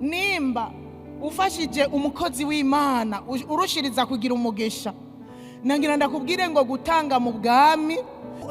nimba ufashije umukozi w'Imana urushiriza kugira umugisha, nangira ndakubwire ngo gutanga mu bwami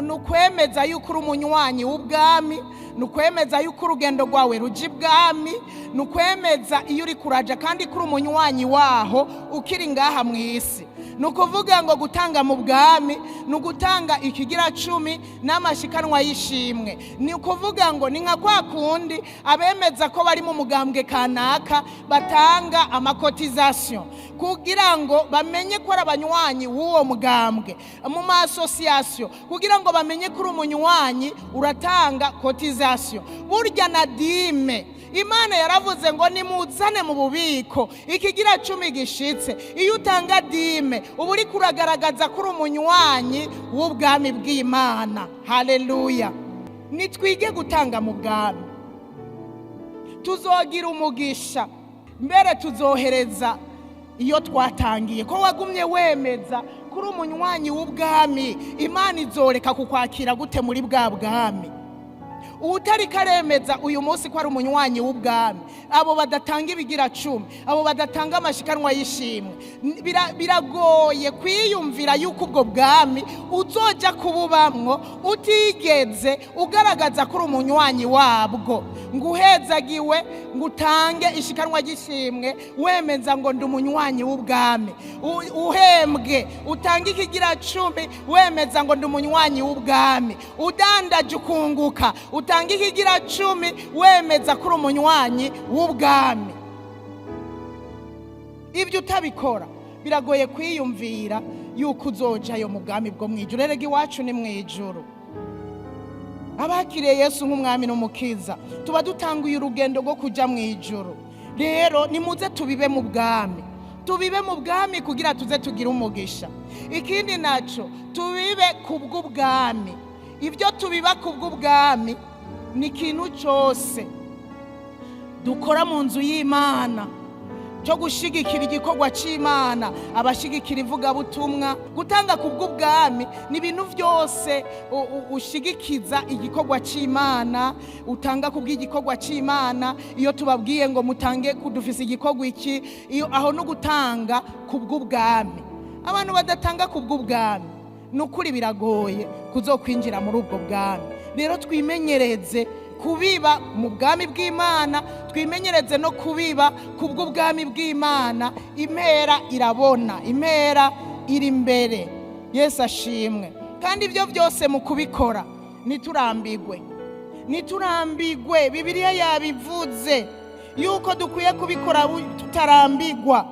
nukwemeza yuko uri umunywanyi w'ubwami, nukwemeza yuko urugendo rwawe ruja ibwami, nukwemeza iyo uri kuraja kandi kuri umunywanyi waho ukiri ngaha mu isi. Nukuvuga ngo gutanga mu bwami nugutanga ikigira 10 n'amashikanwa y'ishimwe. Ni ukuvuga ngo ni nka kwa kundi abemeza ko bari mu mugambwe kanaka batanga amakotization kugira ngo bamenye ko ari abanywanyi w'uwo mugambwe, mu ma association kugira ngo bamenye ko uri umunywanyi uratanga cotisation. Burya na dime Imana yaravuze ngo nimuzane mu bubiko ikigira 10 gishitse. Iyo utanga dime uba uri kuragaragaza ko uri umunywanyi w'ubwami bw'Imana. Haleluya! Nitwige gutanga mu bwami, tuzogira umugisha, mbere tuzohereza iyo twatangiye. Ko wagumye wemeza kuri umunywanyi w'ubwami, Imana izoreka kukwakira gute muri bwa bwami? Utari karemeza uyu munsi ko ari umunywanyi w'ubwami, abo badatanga ibigira 10, abo badatanga amashikanwa y'ishimwe, biragoye kwiyumvira yuko ubwo bwami uzoja kububamwo utigeze ugaragaza ko uri umunywanyi wabwo. Nguhezagiwe ngutange ishikanwa y'ishimwe wemeza ngo ndi umunywanyi w'ubwami, uhembwe utange ikigira 10 wemeza ngo ndi umunywanyi w'ubwami, udandaje ukunguka utange ikigira 10 wemeza ko uri umunywanyi w'ubwami. Ibyo utabikora biragoye kwiyumvira yuko uzojayo mu bwami bwo mwijuru. Erega iwacu ni mwijuru. Abakiriye Yesu nk'umwami n'umukiza tuba dutanguye urugendo rwo kuja mwijuru. Rero nimuze tubibe mu bwami, tubibe mu bwami kugira tuze tugira umugisha. Ikindi naco tubibe kubw'ubwami. Ibyo tubiba kubw'ubwami ni ikintu cyose dukora mu nzu y'Imana cyo gushigikira igikorwa cy'Imana, abashigikira ivugabutumwa. Gutanga kubw'ubwami ni ibintu byose ushigikiza igikorwa cy'Imana, utanga kubw'igikorwa cy'Imana. Iyo tubabwiye ngo mutange kudufisa igikorwa iki, iyo aho no gutanga kubw'ubwami. Abantu badatanga kubw'ubwami nukuri biragoye kuzokwinjira muri ubwo bwami. Rero twimenyereze kubiba mu bwami bw'Imana, twimenyereze no kubiba kubw'ubwami bw'Imana. Impera irabona, impera iri imbere. Yesu ashimwe. Kandi ibyo byose mu kubikora niturambigwe, niturambigwe. Bibiliya yabivuze yuko dukwiye kubikora tutarambigwa.